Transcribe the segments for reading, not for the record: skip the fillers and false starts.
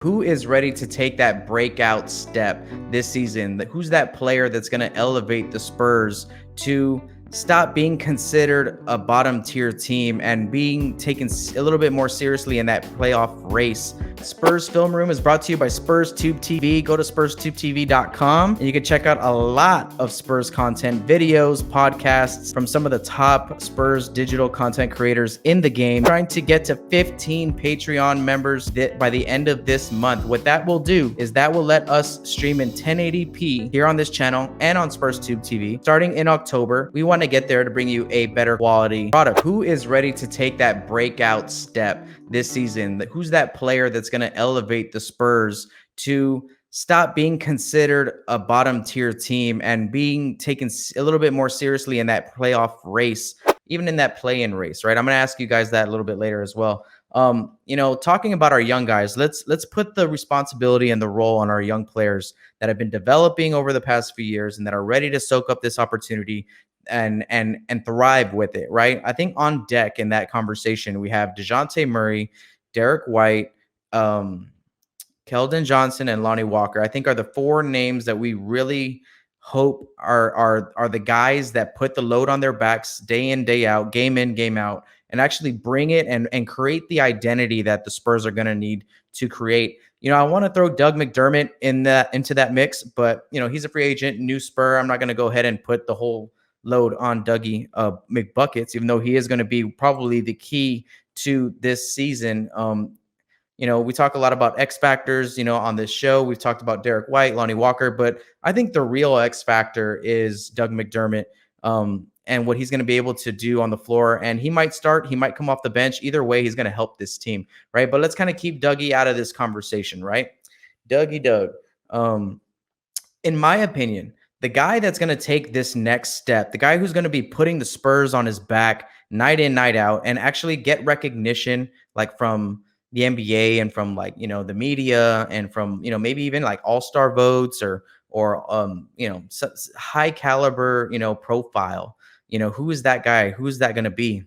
Who is ready to take that breakout step this season? Who's that player that's going to elevate the Spurs to stop being considered a bottom tier team and being taken a little bit more seriously in that playoff race? Spurs Film Room is brought to you by SpursTubeTv. Go to SpursTubeTv.com and you can check out a lot of Spurs content, videos, podcasts from some of the top Spurs digital content creators in the game. Trying to get to 15 Patreon members by the end of this month. What that will do is that will let us stream in 1080p here on this channel and on SpursTubeTv. Starting in October, we want to get there to bring you a better quality product. Who is ready to take that breakout step this season? Who's that player that's going to elevate the Spurs to stop being considered a bottom tier team and being taken a little bit more seriously in that playoff race, even in that play-in race, right? I'm going to ask you guys that a little bit later as well. Talking about our young guys, let's put the responsibility and the role on our young players that have been developing over the past few years and that are ready to soak up this opportunity and thrive with it, right? I think on deck in that conversation, we have DeJounte Murray, Derek White, Keldon Johnson, and Lonnie Walker. I think are the four names that we really hope are the guys that put the load on their backs day in, day out, game in, game out, and actually bring it and create the identity that the Spurs are going to need to create. I want to throw Doug McDermott into that mix, but he's a free agent, new Spur. I'm not going to go ahead and put the whole load on Dougie McBuckets, even though he is going to be probably the key to this season. We talk a lot about X factors, on this show. We've talked about Derek White, Lonnie Walker, but I think the real X factor is Doug McDermott and what he's going to be able to do on the floor. And he might start, he might come off the bench. Either way, he's going to help this team, right? But let's kind of keep Dougie out of this conversation, right? Doug. In my opinion, the guy that's going to take this next step, the guy who's going to be putting the Spurs on his back night in, night out, and actually get recognition like from the NBA and from the media and from, maybe even like AllStar votes or high caliber, profile, who is that guy? Who is that going to be?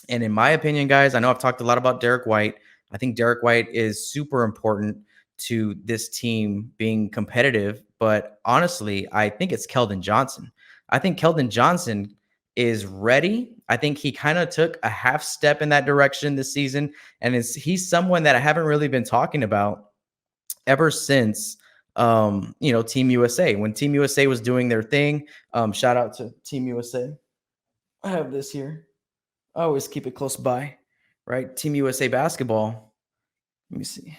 And in my opinion, guys, I know I've talked a lot about Derek White. I think Derek White is super important to this team being competitive. But honestly, I think it's Keldon Johnson. I think Keldon Johnson is ready. I think he kind of took a half step in that direction this season. And he's someone that I haven't really been talking about ever since, Team USA. When Team USA was doing their thing, shout out to Team USA. I have this here. I always keep it close by, right? Team USA basketball. Let me see.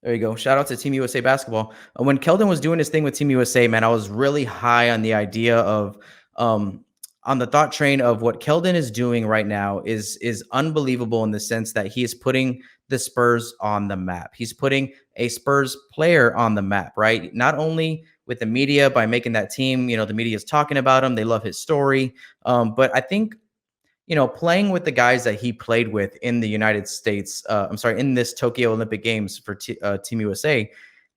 There you go. Shout out to Team USA basketball. When Keldon was doing his thing with Team USA, man, I was really high on the idea of, on the thought train of what Keldon is doing right now is unbelievable in the sense that he is putting the Spurs on the map. He's putting a Spurs player on the map, right? Not only with the media by making that team, the media is talking about him. They love his story. But I think, playing with the guys that he played with in the United States, in this Tokyo Olympic Games for Team USA,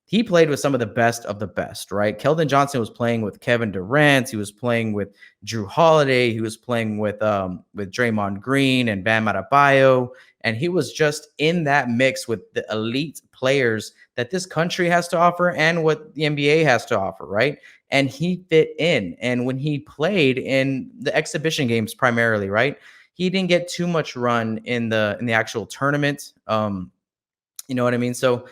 he played with some of the best, right? Keldon Johnson was playing with Kevin Durant. He was playing with Drew Holiday. He was playing with Draymond Green and Bam Adebayo. And he was just in that mix with the elite players that this country has to offer and what the NBA has to offer, right? And he fit in. And when he played in the exhibition games primarily, right, he didn't get too much run in the actual tournament. You know what I mean? So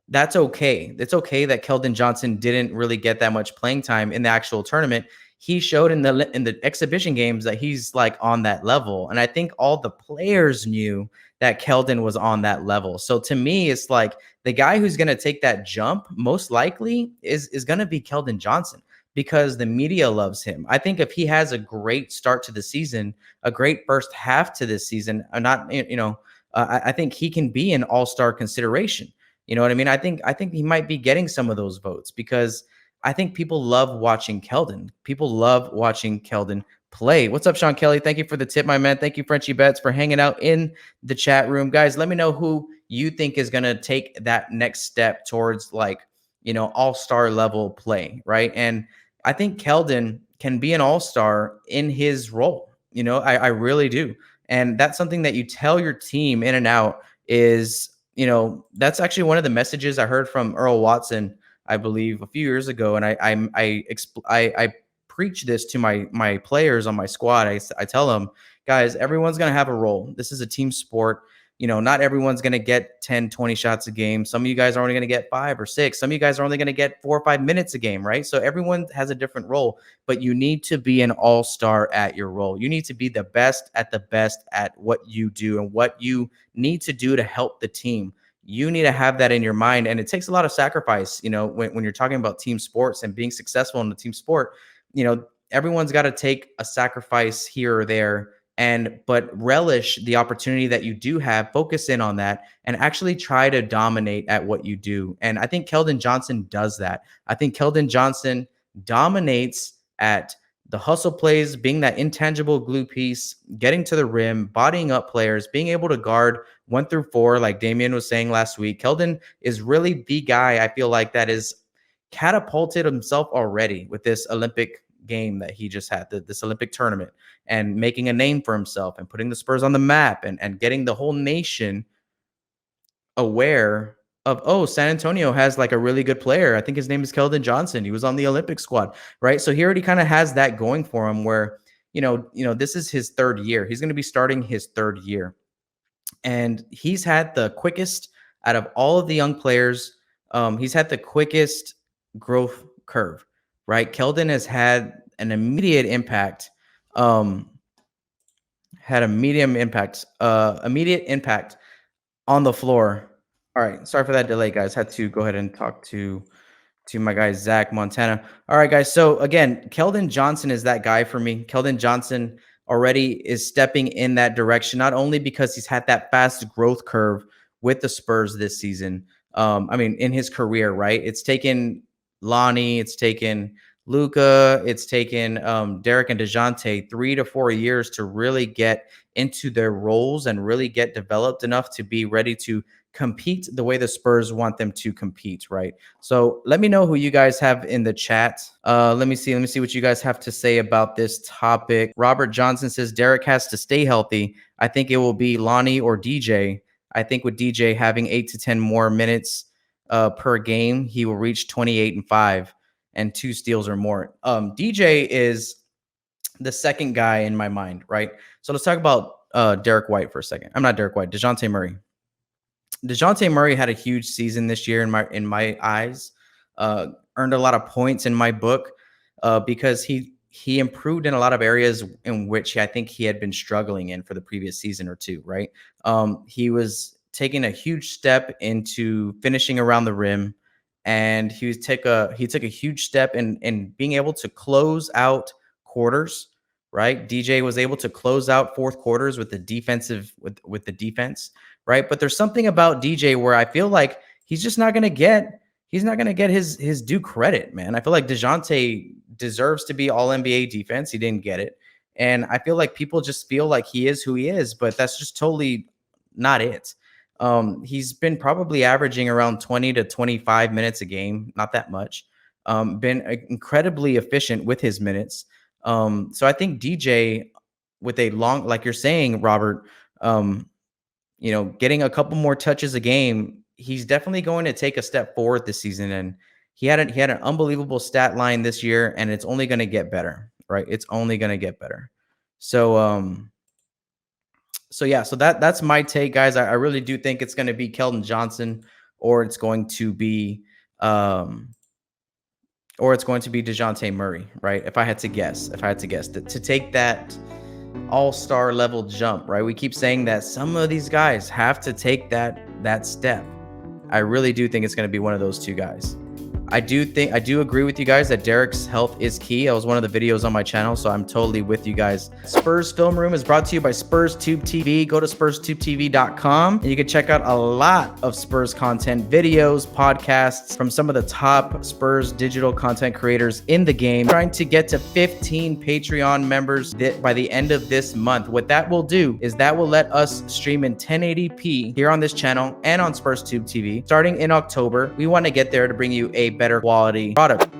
that's okay. It's okay that Keldon Johnson didn't really get that much playing time in the actual tournament. He showed in the exhibition games that he's like on that level. And I think all the players knew that Keldon was on that level. So to me, it's like the guy who's going to take that jump most likely is going to be Keldon Johnson because the media loves him. I think if he has a great start to the season, a great first half to this season, I think he can be an all-star consideration. You know what I mean? I think he might be getting some of those votes because I think people love watching Keldon. People love watching Keldon play. What's up, Sean Kelly? Thank you for the tip, my man. Thank you, Frenchie Betts, for hanging out in the chat room. Guys, let me know who you think is going to take that next step towards all-star level play, right? And I think Keldon can be an all-star in his role. I really do. And that's something that you tell your team in and out is that's actually one of the messages I heard from Earl Watson, I believe, a few years ago, and I preach this to my players on my squad. I tell them, guys, everyone's gonna have a role. This is a team sport. Not everyone's going to get 10, 20 shots a game. Some of you guys are only going to get 5 or 6. Some of you guys are only going to get 4 or 5 minutes a game, right? So everyone has a different role, but you need to be an all-star at your role. You need to be the best at what you do and what you need to do to help the team. You need to have that in your mind. And it takes a lot of sacrifice, when you're talking about team sports and being successful in the team sport, everyone's got to take a sacrifice here or there, but relish the opportunity that you do have, focus in on that, and actually try to dominate at what you do. And I think Keldon Johnson does that. I think Keldon Johnson dominates at the hustle plays, being that intangible glue piece, getting to the rim, bodying up players, being able to guard 1 through 4, like Damian was saying last week. Keldon is really the guy, I feel like, that is catapulted himself already with this Olympic game that he just had, this Olympic tournament, and making a name for himself and putting the Spurs on the map, and getting the whole nation aware of, oh, San Antonio has like a really good player. I think his name is Keldon Johnson. He was on the Olympic squad, right? So he already kind of has that going for him where, this is his 3rd year. He's going to be starting his 3rd year. And he's had the quickest out of all of the young players. He's had the quickest growth curve, right? Keldon has had an immediate impact, immediate impact on the floor. All right, sorry for that delay, guys. Had to go ahead and talk to my guy Zach Montana. All right, guys. So again, Keldon Johnson is that guy for me. Keldon Johnson already is stepping in that direction, not only because he's had that fast growth curve with the Spurs this season. In his career, right? It's taken Lonnie, it's taken Luka, it's taken Derek and DeJounte 3 to 4 years to really get into their roles and really get developed enough to be ready to compete the way the Spurs want them to compete, right? So let me know who you guys have in the chat. Let me see what you guys have to say about this topic. Robert Johnson says Derek has to stay healthy. I think it will be Lonnie or DJ. I think with DJ having 8 to 10 more minutes per game, he will reach 28 and 5 and 2 steals or more. DJ is the second guy in my mind, right? So let's talk about Derek White for a second. I'm not Derek White, DeJounte Murray. DeJounte Murray had a huge season this year in my eyes. Earned a lot of points in my book because he improved in a lot of areas in which I think he had been struggling in for the previous season or two, right? He was taking a huge step into finishing around the rim, and he took a huge step in being able to close out quarters, right? DJ was able to close out fourth quarters with the defensive with the defense, right? But there's something about DJ where I feel like he's just not going to get his due credit, man. I feel like DeJounte deserves to be all NBA defense. He didn't get it. And I feel like people just feel like he is who he is, but that's just totally not it. He's been probably averaging around 20 to 25 minutes a game, not that much. Been incredibly efficient with his minutes. So I think DJ with a long, like you're saying, Robert, getting a couple more touches a game, he's definitely going to take a step forward this season. And he had an unbelievable stat line this year, and it's only going to get better, right? It's only going to get better. So, so that's my take, guys. I really do think it's going to be Keldon Johnson, or it's going to be DeJounte Murray, right? If I had to guess, to take that all-star level jump, right? We keep saying that some of these guys have to take that step. I really do think it's going to be one of those two guys. I do agree with you guys that Derek's health is key. That was one of the videos on my channel, so I'm totally with you guys. Spurs Film Room is brought to you by SpursTubeTv. Go to SpursTubeTv.com and you can check out a lot of Spurs content, videos, podcasts from some of the top Spurs digital content creators in the game. Trying to get to 15 Patreon members by the end of this month. What that will do is that will let us stream in 1080p here on this channel and on SpursTubeTv. Starting in October, we want to get there to bring you a better quality product.